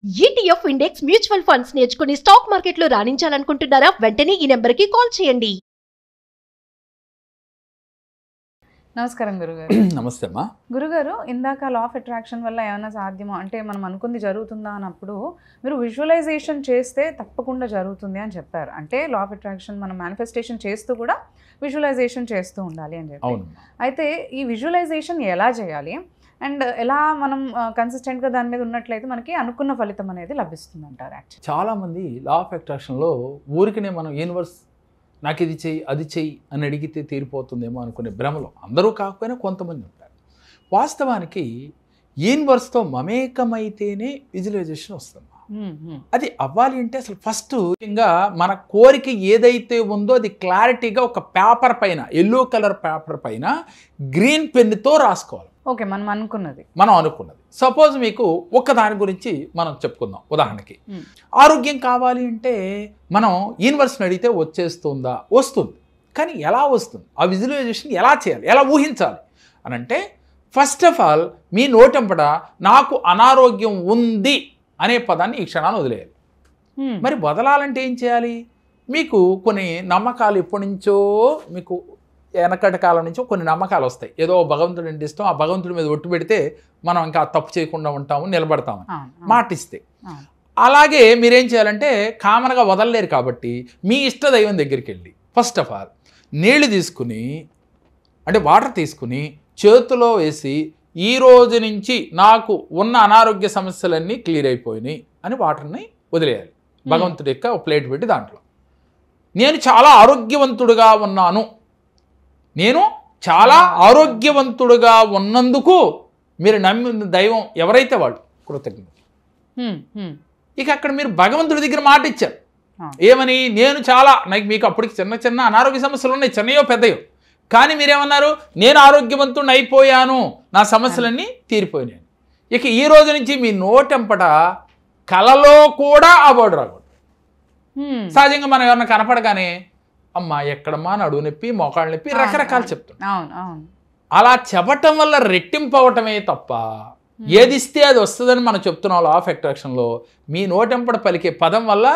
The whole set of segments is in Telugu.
ETF ఇండెక్స్ మ్యూచువల్ ఫండ్స్ నేర్చుకుని స్టాక్ మార్కెట్లో రాణించాలనుకుంటున్నారా? వెంటనే ఈ నెంబర్కి కాల్ చేయండి. నమస్కారం గురుగారు. నమస్తే అమ్మా. గురుగారు, ఇందాక లా ఆఫ్ అట్రాక్షన్ వల్ల ఏమైనా సాధ్యమా అంటే మనం అనుకుంది జరుగుతుందా అన్నప్పుడు మీరు విజువలైజేషన్ చేస్తే తప్పకుండా జరుగుతుంది అని చెప్పారు. అంటే లా ఆఫ్ అట్రాక్షన్ మనం మేనిఫెస్టేషన్ చేస్తూ కూడా విజువలైజేషన్ చేస్తూ ఉండాలి అని చెప్పి. అయితే ఈ విజువలైజేషన్ ఎలా చేయాలి అండ్ ఎలా మనం కన్సిస్టెంట్గా దాని మీద ఉన్నట్లయితే మనకి అనుకున్న ఫలితం అనేది లభిస్తుంది అంటారు? యాక్చువల్లీ చాలామంది లా ఆఫ్ అట్రాక్షన్లో ఊరికనే మనం యూనివర్స్ నాకు ఇది చెయ్యి అది చెయ్యి అని అడిగితే తీరిపోతుందేమో అనుకునే భ్రమలో అందరూ కాకపోయినా కొంతమంది ఉంటారు. వాస్తవానికి యూనివర్స్తో మమేకమైతేనే విజువలైజేషన్ వస్తుంది. అది అవ్వాలి అంటే అసలు ఫస్ట్ ముఖ్యంగా మన కోరిక ఏదైతే ఉందో అది క్లారిటీగా ఒక పేపర్ పైన, ఎల్లో కలర్ పేపర్ పైన గ్రీన్ పెన్నుతో రాసుకోవాలి. ఓకే, మనం అనుకున్నది. సపోజ్ మీకు ఒక దాని గురించి మనం చెప్పుకుందాం. ఉదాహరణకి ఆరోగ్యం కావాలి అంటే మనం యూనివర్స్ని అడిగితే వచ్చేస్తుందా? వస్తుంది. కానీ ఎలా వస్తుంది? ఆ విజువలైజేషన్ ఎలా చేయాలి, ఎలా ఊహించాలి అని అంటే ఫస్ట్ ఆఫ్ ఆల్ మీ నోటంపట నాకు అనారోగ్యం ఉంది అనే పదాన్ని ఈ క్షణాన్ని వదిలేయాలి. మరి వదలాలంటే ఏం చేయాలి? మీకు కొన్ని నమ్మకాలు ఎప్పటి నుంచో మీకు వెనకటి కాలం నుంచో కొన్ని నమ్మకాలు వస్తాయి. ఏదో భగవంతుడు అంటే ఇష్టం, ఆ భగవంతుడి మీద ఒట్టు పెడితే మనం ఇంకా తప్పు చేయకుండా ఉంటాము, నిలబడతాము మాటిస్తే. అలాగే మీరేం చేయాలంటే కామన్గా వదలలేరు కాబట్టి మీ ఇష్ట దైవం దగ్గరికి వెళ్ళి ఫస్ట్ ఆఫ్ ఆల్ నీళ్లు తీసుకుని అంటే వాటర్ తీసుకుని చేతిలో వేసి ఈ రోజు నుంచి నాకు ఉన్న అనారోగ్య సమస్యలన్నీ క్లియర్ అయిపోయినాయి అని వాటర్ని వదిలేయాలి. భగవంతుడి యొక్క ప్లేట్ పెట్టి దాంట్లో నేను చాలా ఆరోగ్యవంతుడుగా ఉన్నాను, నేను చాలా ఆరోగ్యవంతుడుగా ఉన్నందుకు మీరు నమ్మిన దైవం ఎవరైతే వాళ్ళు కృతజ్ఞత. ఇక అక్కడ మీరు భగవంతుడి దగ్గర మాట ఇచ్చారు. ఏమని? నేను చాలా మీకు అప్పటికి చిన్న చిన్న అనారోగ్య సమస్యలు ఉన్నాయి, చిన్నయో పెద్దయో, కానీ మీరేమన్నారు? నేను ఆరోగ్యవంతుడిని అయిపోయాను, నా సమస్యలన్నీ తీరిపోయినాయి. ఇక ఈ రోజు నుంచి మీ నోటెంపట కలలో కూడా ఆ వర్డ్ రాకూడదు. సహజంగా మనం ఎవరన్నా కనపడగానే అమ్మా ఎక్కడమ్మా నడువు నొప్పి, మోకాళ్ళ నొప్పి, రకరకాలు చెప్తున్నాం. అలా చెప్పటం వల్ల రెట్టింపు అవటమే తప్ప ఏది ఇస్తే అది వస్తుందని మనం చెప్తున్నాం. లా ఆఫ్ అట్రాక్షన్లో మీ నోటెంపట పలికే పదం వల్ల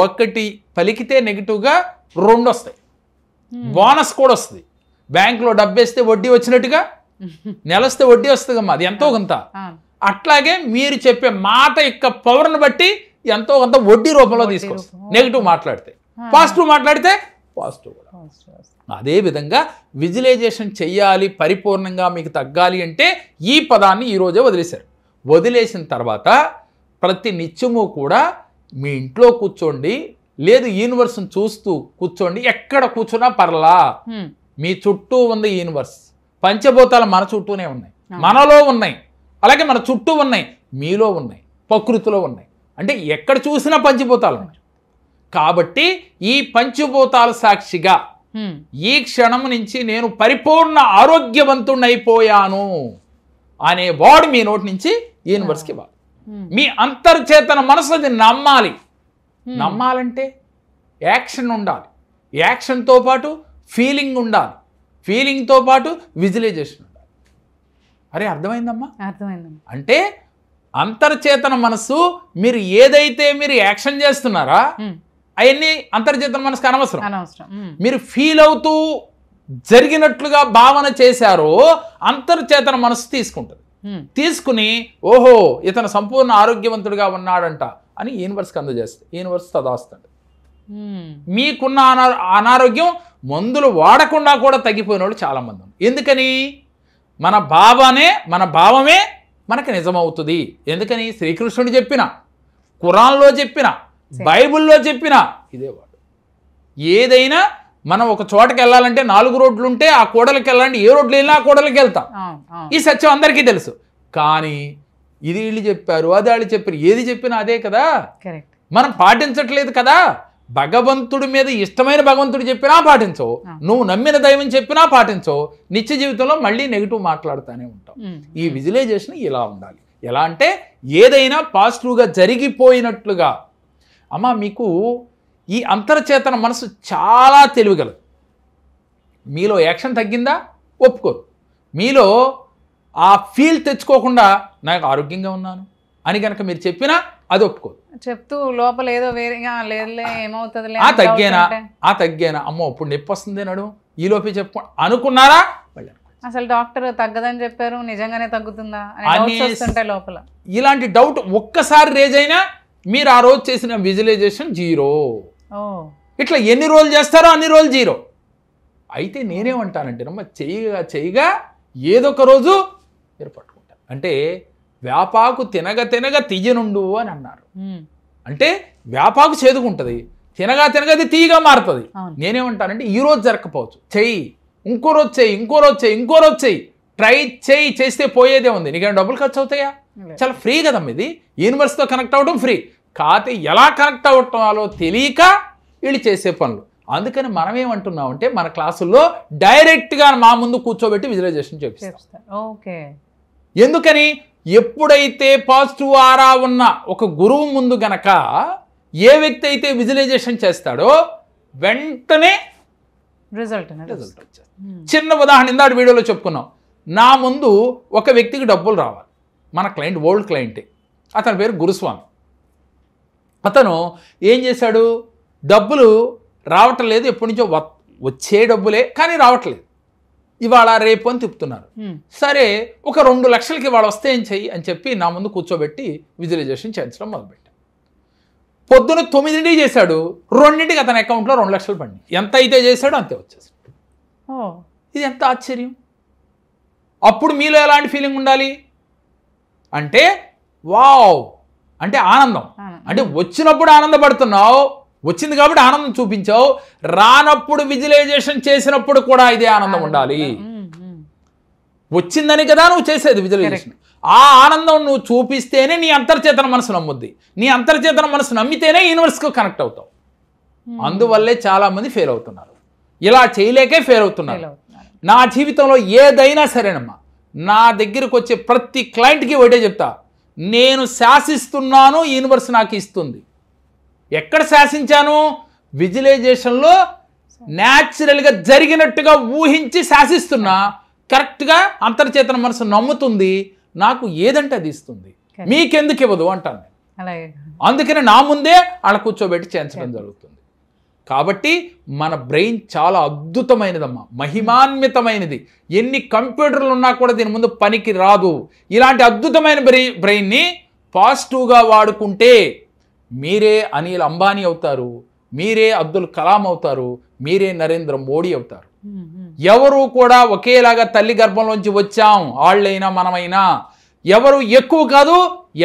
ఒకటి పలికితే నెగిటివ్గా రెండు వస్తాయి, బోనస్ కూడా వస్తుంది. బ్యాంకులో డబ్బేస్తే వడ్డీ వచ్చినట్టుగా నెలస్తే వడ్డీ వస్తుందమ్మా, అది ఎంతో కొంత. అట్లాగే మీరు చెప్పే మాట యొక్క పవర్ని బట్టి ఎంతో కొంత వడ్డీ రూపంలో తీసుకొస్తుంది. నెగిటివ్ మాట్లాడితే, పాజిటివ్ మాట్లాడితే పాజిటివ్ కూడా. అదేవిధంగా విజువలైజేషన్ చెయ్యాలి, పరిపూర్ణంగా మీకు తగ్గాలి అంటే ఈ పదాన్ని ఈరోజే వదిలేశారు. వదిలేసిన తర్వాత ప్రతి నిత్యము కూడా మీ ఇంట్లో కూర్చోండి, లేదు యూనివర్స్ని చూస్తూ కూర్చోండి. ఎక్కడ కూర్చున్నా పర్లా, మీ చుట్టూ ఉంది యూనివర్స్. పంచభూతాలు మన చుట్టూనే ఉన్నాయి, మనలో ఉన్నాయి, అలాగే మన చుట్టూ ఉన్నాయి, మీలో ఉన్నాయి, ప్రకృతిలో ఉన్నాయి. అంటే ఎక్కడ చూసినా పంచభూతాలు ఉన్నాయి. కాబట్టి ఈ పంచభూతాల సాక్షిగా ఈ క్షణం నుంచి నేను పరిపూర్ణ ఆరోగ్యవంతుడిని అయిపోయాను అనే వర్డ్ మీ నోటి నుంచి యూనివర్స్కి ఇవ్వాలి. మీ అంతర్చేతన మనసు అది నమ్మాలి. నమ్మాలంటే యాక్షన్ ఉండాలి, యాక్షన్తో పాటు ఫీలింగ్ ఉండాలి, ఫీలింగ్తో పాటు విజువలైజేషన్ ఉండాలి. అరే అర్థమైందమ్మా? అర్థమైందమ్మా. అంటే అంతర్చేతన మనసు మీరు ఏదైతే మీరు యాక్షన్ చేస్తున్నారా అవన్నీ అంతర్చేతన మనసుకు అనవసరం. మీరు ఫీల్ అవుతూ జరిగినట్లుగా భావన చేశారో అంతర్చేతన మనసు తీసుకుంటుంది. తీసుకుని ఓహో ఇతను సంపూర్ణ ఆరోగ్యవంతుడిగా ఉన్నాడంట అని యూనివర్స్కి అందజేస్తుంది. యూనివర్స్ తదాస్తుంది. మీకున్న అనారోగ్యం మందులు వాడకుండా కూడా తగ్గిపోయిన వాళ్ళు చాలామంది ఉన్నారు. ఎందుకని? మన భావమే మనకు నిజమవుతుంది. ఎందుకని? శ్రీకృష్ణుడు చెప్పిన, ఖురాన్లో చెప్పిన, బైబిల్లో చెప్పిన ఇదే వాడు. ఏదైనా మనం ఒక చోటకి వెళ్ళాలంటే 4 రోడ్లు ఉంటే ఆ కూడలికి వెళ్ళాలంటే ఏ రోడ్లు వెళ్ళినా ఆ కూడలికి వెళ్తాం. ఈ సత్యం అందరికీ తెలుసు. కానీ ఇది వీళ్ళు చెప్పారు, అది వాళ్ళు చెప్పారు, ఏది చెప్పినా అదే కదా, మనం పాటించట్లేదు కదా. భగవంతుడి మీద ఇష్టమైన భగవంతుడు చెప్పినా పాటించవు, నువ్వు నమ్మిన దైవం చెప్పినా పాటించవు, నిత్య జీవితంలో మళ్ళీ నెగిటివ్ మాట్లాడుతూనే ఉంటావు. ఈ విజువలైజేషన్ ఇలా ఉండాలి. ఎలా అంటే ఏదైనా పాజిటివ్గా జరిగిపోయినట్లుగా. అమ్మా మీకు ఈ అంతర్చేతన మనసు చాలా తెలివిగలదు. మీలో యాక్షన్ తగ్గిందా ఒప్పుకోరు. మీలో ఆ ఫీల్ తెచ్చుకోకుండా నాకు ఆరోగ్యంగా ఉన్నాను, అని కనుక మీరు చెప్పినా అది ఒప్పుకోదు. చెప్తూ లోపల ఏదో వేరే లేదులే ఏమవుతుంది తగ్గానా అమ్మో ఇప్పుడు నొప్పి వస్తుంది నడు ఈ లోపే చెప్పు అనుకున్నారా అసలు డాక్టర్ తగ్గదని చెప్పారు నిజంగానే తగ్గుతుందా అని లోపల ఇలాంటి డౌట్ ఒక్కసారి రేజ్ అయినా మీరు ఆ రోజు చేసిన విజువలైజేషన్ 0. ఇట్లా ఎన్ని రోజులు చేస్తారో అన్ని రోజులు 0. అయితే నేనేమంటానంటే చేయగా ఏదో ఒక రోజు మీరు పట్టుకుంటారు. అంటే వేపాకు తినగ తీయనుండు అని అన్నారు. అంటే వేపాకు చేదుకుంటుంది, తినగా అది తీయగా మారుతుంది. నేనేమంటానంటే ఈ రోజు జరగకపోవచ్చు, చెయ్యి ఇంకో రోజు చెయ్యి ట్రై చేస్తే పోయేదే ఉంది. నీకేమైనా డబ్బులు ఖర్చు అవుతాయా? చాలా ఫ్రీ కదమ్మా ఇది. యూనివర్స్తో కనెక్ట్ అవ్వడం ఫ్రీ. కాకపోతే ఎలా కనెక్ట్ అవ్వటంలో తెలియక వీళ్ళు చేసే పనులు. అందుకని మనం ఏమంటున్నామంటే మన క్లాసుల్లో డైరెక్ట్గా మా ముందు కూర్చోబెట్టి విజువలైజేషన్ చేపిస్తాం. ఎందుకని ఎప్పుడైతే పాజిటివ్ ఆరా ఉన్న ఒక గురువు ముందు గనక ఏ వ్యక్తి అయితే విజువలైజేషన్ చేస్తాడో వెంటనే రిజల్ట్ వచ్చేస్తుంది. చిన్న ఉదాహరణ ఇందాక వీడియోలో చెప్పుకున్నాం. నా ముందు ఒక వ్యక్తికి డబ్బులు రావాలి, మన క్లయింట్ ఓల్డ్ క్లయింటే, అతని పేరు గురుస్వామి. అతను ఏం చేశాడు, డబ్బులు రావటం లేదు, ఎప్పటి నుంచో వచ్చే డబ్బులే కానీ రావట్లేదు, ఇవాళ రేపు అని తిప్పుతున్నారు. సరే ఒక 2 లక్షలకి ఇవాళ వస్తే ఏం చెయ్యి అని చెప్పి నా ముందు కూర్చోబెట్టి విజువలైజేషన్ చేయించడం మొదలుపెట్టాను. పొద్దున 9 చేశాడు, 2 అతని అకౌంట్లో 2 లక్షలు పడింది. ఎంత అయితే చేశాడో అంతే వచ్చేసాడు. ఇది ఎంత ఆశ్చర్యం. అప్పుడు మీలో ఎలాంటి ఫీలింగ్ ఉండాలి అంటే వావ్ అంటే ఆనందం. అంటే వచ్చినప్పుడు ఆనందపడుతున్నావు, వచ్చింది కాబట్టి ఆనందం చూపించావు, రానప్పుడు విజువలైజేషన్ చేసినప్పుడు కూడా ఇదే ఆనందం ఉండాలి. వచ్చిందని కదా నువ్వు చేసేది విజువలైజేషన్. ఆ ఆనందం నువ్వు చూపిస్తేనే నీ అంతర్చేతన మనసు నమ్ముద్ది. నీ అంతర్చేతన మనసు నమ్మితేనే యూనివర్స్కి కనెక్ట్ అవుతావు. అందువల్లే చాలా మంది ఫెయిల్ అవుతున్నారు, ఇలా చేయలేకే ఫెయిల్ అవుతున్నారు. నా జీవితంలో ఏదైనా సరేనమ్మా, నా దగ్గరకు వచ్చే ప్రతి క్లయింట్కి ఒకటే చెప్తా, నేను శాసిస్తున్నాను, యూనివర్స్ నాకు ఇస్తుంది. ఎక్కడ శాసించాను? విజువలైజేషన్లో న్యాచురల్గా జరిగినట్టుగా ఊహించి శాసిస్తున్నా, కరెక్ట్గా అంతర్చేతన మనసు నమ్ముతుంది, నాకు ఏదంటే అది ఇస్తుంది, మీకెందుకు ఇవ్వదు అంటాను. అందుకని నా ముందే అలా కూర్చోబెట్టి చేయించడం జరుగుతుంది. కాబట్టి మన బ్రెయిన్ చాలా అద్భుతమైనదమ్మా, మహిమాన్వితమైనది. ఎన్ని కంప్యూటర్లు ఉన్నా కూడా దీని ముందు పనికి రాదు. ఇలాంటి అద్భుతమైన బ్రెయిన్ని పాజిటివ్గా వాడుకుంటే మీరే అనిల్ అంబానీ అవుతారు, మీరే అబ్దుల్ కలాం అవుతారు, మీరే నరేంద్ర మోడీ అవుతారు. ఎవరు కూడా ఒకేలాగా తల్లి గర్భంలోంచి వచ్చాం, వాళ్ళైనా మనమైనా. ఎవరు ఎక్కువ కాదు,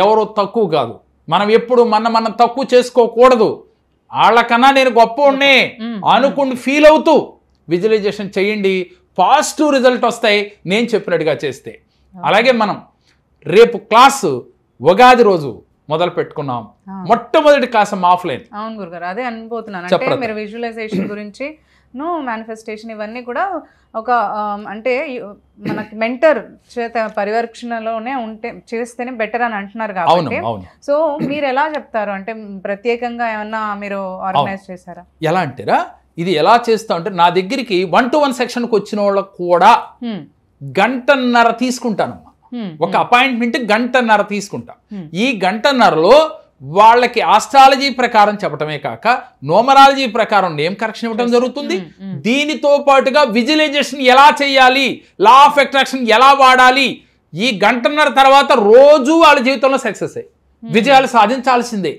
ఎవరు తక్కువ కాదు. మనం ఎప్పుడు మనం తక్కువ చేసుకోకూడదు. వాళ్ళకన్నా నేను గొప్ప ఉండే అనుకుని ఫీల్ అవుతూ విజువలైజేషన్ చేయండి, పాజిటివ్ రిజల్ట్ వస్తాయి నేను చెప్పినట్టుగా చేస్తే. అలాగే మనం రేపు క్లాసు ఉగాది రోజు మొదలు పెట్టుకున్నాం, మొట్టమొదటి క్లాస్ ఆఫ్లైన్. అవును గురుగారు, అదే అనుకోతున్నాను. అంటే మీరు విజువలైజేషన్ గురించి మేనిఫెస్టేషన్ ఇవన్నీ కూడా ఒక అంటే మనకి మెంటర్ చేత పరిరక్షణలోనే చేస్తేనే బెటర్ అని అంటున్నారు కాబట్టి, సో మీరు ఎలా చెప్తారు? అంటే ప్రత్యేకంగా ఏమన్నా మీరు ఆర్గనైజ్ చేశారా? ఎలా అంటారా, ఇది ఎలా చేస్తా అంటే నా దగ్గరికి 1-to-1 సెక్షన్కి వచ్చిన వాళ్ళకు కూడా 1.5 గంట తీసుకుంటానమ్మా. ఒక అపాయింట్మెంట్ 1.5 గంట తీసుకుంటా. ఈ 1.5 గంటలో వాళ్ళకి ఆస్ట్రాలజీ ప్రకారం చెప్పటమే కాక న్యూమరాలజీ ప్రకారం నేమ్ కరెక్షన్ ఇవ్వడం జరుగుతుంది. దీనితో పాటుగా విజువలైజేషన్ ఎలా చేయాలి, లా ఆఫ్ అట్రాక్షన్ ఎలా వాడాలి, ఈ 1.5 గంట తర్వాత రోజు వాళ్ళ జీవితంలో సక్సెస్ అయ్యి విజయాలు సాధించాల్సిందే.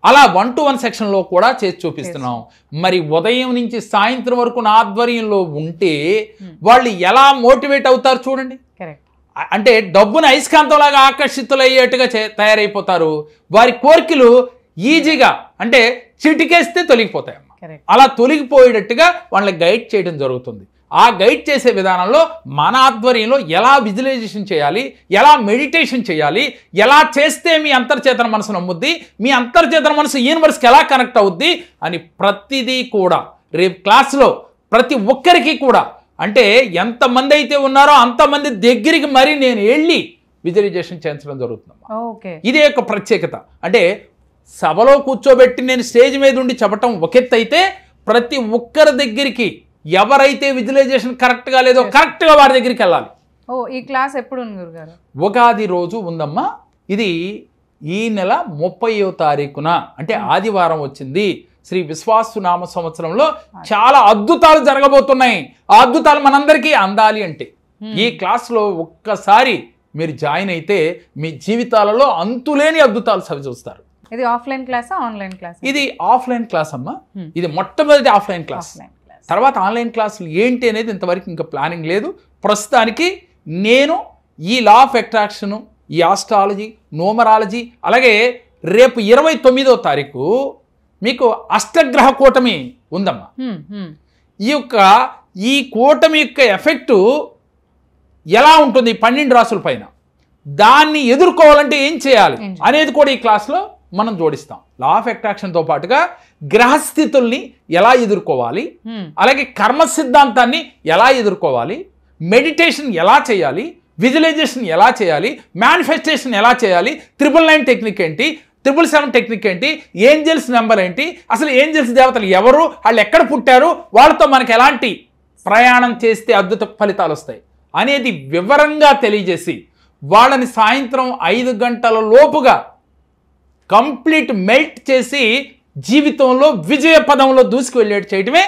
అలా 1-to-1 సెక్షన్లో కూడా చేసి చూపిస్తున్నాం. మరి ఉదయం నుంచి సాయంత్రం వరకు నా ఆధ్వర్యంలో ఉంటే వాళ్ళు ఎలా మోటివేట్ అవుతారు చూడండి. అంటే డబ్బును అయస్కాంతంలాగా ఆకర్షితులయ్యేట్టుగా తయారైపోతారు. వారి కోరికలు ఈజీగా అంటే చిటికేస్తే తొలగిపోతాయమ్మా. అలా తొలగిపోయేటట్టుగా వాళ్ళని గైడ్ చేయడం జరుగుతుంది. ఆ గైడ్ చేసే విధానంలో మన ఆధ్వర్యంలో ఎలా విజువలైజేషన్ చేయాలి, ఎలా మెడిటేషన్ చేయాలి, ఎలా చేస్తే మీ అంతర్చేతన మనసు నమ్ముద్ది, మీ అంతర్చేతన మనసు యూనివర్స్కి ఎలా కనెక్ట్ అవుద్ది అని ప్రతిదీ కూడా రేపు క్లాస్లో ప్రతి ఒక్కరికి కూడా, అంటే ఎంతమంది అయితే ఉన్నారో అంతమంది దగ్గరికి మరి నేను వెళ్ళి విజువలైజేషన్ చేయించడం జరుగుతుంది. ఇదే ఒక ప్రత్యేకత. అంటే సభలో కూర్చోబెట్టి నేను స్టేజ్ మీద ఉండి చెప్పటం ఒక ఎత్తు అయితే, ప్రతి ఒక్కరి దగ్గరికి ఎవరైతే విజువలైజేషన్ కరెక్ట్గా లేదో కరెక్ట్గా వారి దగ్గరికి వెళ్ళాలి. ఈ క్లాస్ ఎప్పుడు ఉంది గురుగారు? ఉగాది రోజు ఉందమ్మా. ఇది ఈ నెల 30వ తారీఖున అంటే ఆదివారం వచ్చింది. శ్రీ విశ్వావసునామ సంవత్సరంలో చాలా అద్భుతాలు జరగబోతున్నాయి. ఆ అద్భుతాలు మనందరికీ అందాలి అంటే ఈ క్లాస్లో ఒక్కసారి మీరు జాయిన్ అయితే మీ జీవితాలలో అంతులేని అద్భుతాలు చూస్తారు. ఇది ఆఫ్లైన్ క్లాసా ఆన్లైన్ క్లాస్? ఇది ఆఫ్లైన్ క్లాస్ అమ్మా. ఇది మొట్టమొదటి ఆఫ్లైన్ క్లాస్. తర్వాత ఆన్లైన్ క్లాసులు ఏంటి అనేది ఇంతవరకు ఇంకా ప్లానింగ్ లేదు. ప్రస్తుతానికి నేను ఈ లా ఆఫ్ అట్రాక్షన్, ఈ ఆస్ట్రాలజీ, న్యూమరాలజీ, అలాగే రేపు 29వ తారీఖు మీకు అష్టగ్రహ కూటమి ఉందమ్మా. ఈ కూటమి యొక్క ఎఫెక్టు ఎలా ఉంటుంది 12 రాసుల పైన, దాన్ని ఎదుర్కోవాలంటే ఏం చేయాలి అనేది కూడా ఈ క్లాస్లో మనం జోడిస్తాం. లా ఆఫ్ అట్రాక్షన్తో పాటుగా గ్రహస్థితుల్ని ఎలా ఎదుర్కోవాలి, అలాగే కర్మ సిద్ధాంతాన్ని ఎలా ఎదుర్కోవాలి, మెడిటేషన్ ఎలా చేయాలి, విజువలైజేషన్ ఎలా చేయాలి, మేనిఫెస్టేషన్ ఎలా చేయాలి, 999 టెక్నిక్ ఏంటి, 777 టెక్నిక్ ఏంటి, ఏంజల్స్ నెంబర్ ఏంటి, అసలు ఏంజల్స్ దేవతలు ఎవరు, వాళ్ళు ఎక్కడ పుట్టారు, వాళ్ళతో మనకి ఎలాంటి ప్రయాణం చేస్తే అద్భుత ఫలితాలు వస్తాయి అనేది వివరంగా తెలియజేసి వాళ్ళని సాయంత్రం 5 గంటల లోపుగా కంప్లీట్ మెల్ట్ చేసి జీవితంలో విజయ పదంలో దూసుకు వెళ్ళేట్టు చేయడమే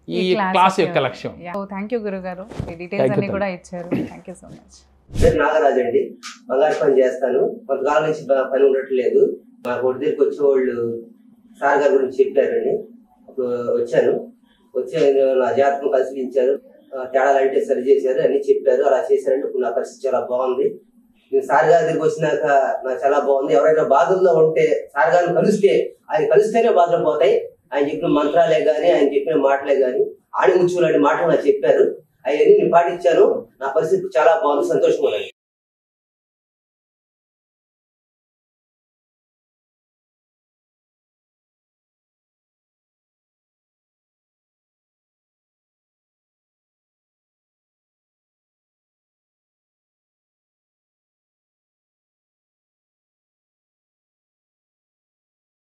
ఈ క్లాస్ యొక్క లక్ష్యం. థ్యాంక్ యూ గురుగారు, ఈ డీటెయిల్స్ అన్ని కూడా ఇచ్చారు. Thank you so much. పేరు నాగరాజు అండి. బంగారు పని చేస్తాను. కొంతకాలం నుంచి పని ఉండట్లేదు. మా కొడుకు దగ్గరికి వచ్చేవాళ్ళు సార్ గారి గురించి చెప్పారండి. అప్పుడు వచ్చాను. నా జాతకం పరిశీలించారు, తేడాలు అంటే సరి చేశారు, అన్ని చెప్పారు. అలా చేశారంటే ఇప్పుడు నా పరిస్థితి చాలా బాగుంది. నేను సార్ గారి దగ్గరికి వచ్చినాక నాకు చాలా బాగుంది. ఎవరైనా బాధల్లో ఉంటే సార్ గారిని కలిస్తే, ఆయన కలిస్తేనే బాధలు పోతాయి. ఆయన చెప్పిన మంత్రాలే కానీ, ఆయన చెప్పిన మాటలే కానీ, ఆడిముచ్చులాంటి మాటలు నాకు చెప్పారు. అవన్నీ నేను పాటించాను. నా పరిస్థితి చాలా బాగుంది, సంతోషంగా ఉంది.